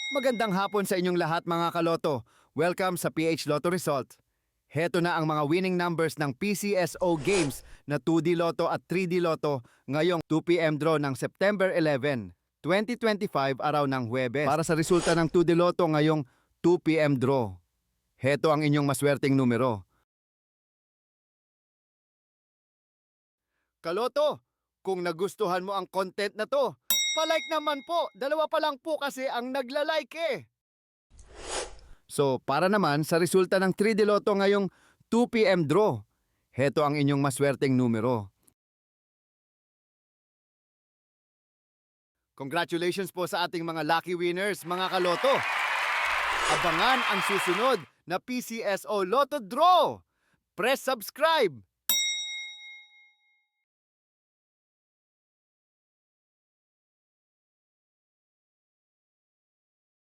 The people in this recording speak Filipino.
Magandang hapon sa inyong lahat mga kaloto. Welcome sa PH Lotto Result. Heto na ang mga winning numbers ng PCSO Games na 2D Lotto at 3D Lotto ngayong 2 p.m. draw ng September 11, 2025 araw ng Huwebes. Para sa resulta ng 2D Lotto ngayong 2 p.m. draw. Heto ang inyong maswerteng numero. Kaloto, kung nagustuhan mo ang content na to, palike naman po. Dalawa pa lang po kasi ang nagla-like eh. So, para naman sa resulta ng 3D Lotto ngayong 2 p.m. draw. Heto ang inyong maswerteng numero. Congratulations po sa ating mga lucky winners, mga kaloto. Abangan ang susunod na PCSO Lotto Draw. Press subscribe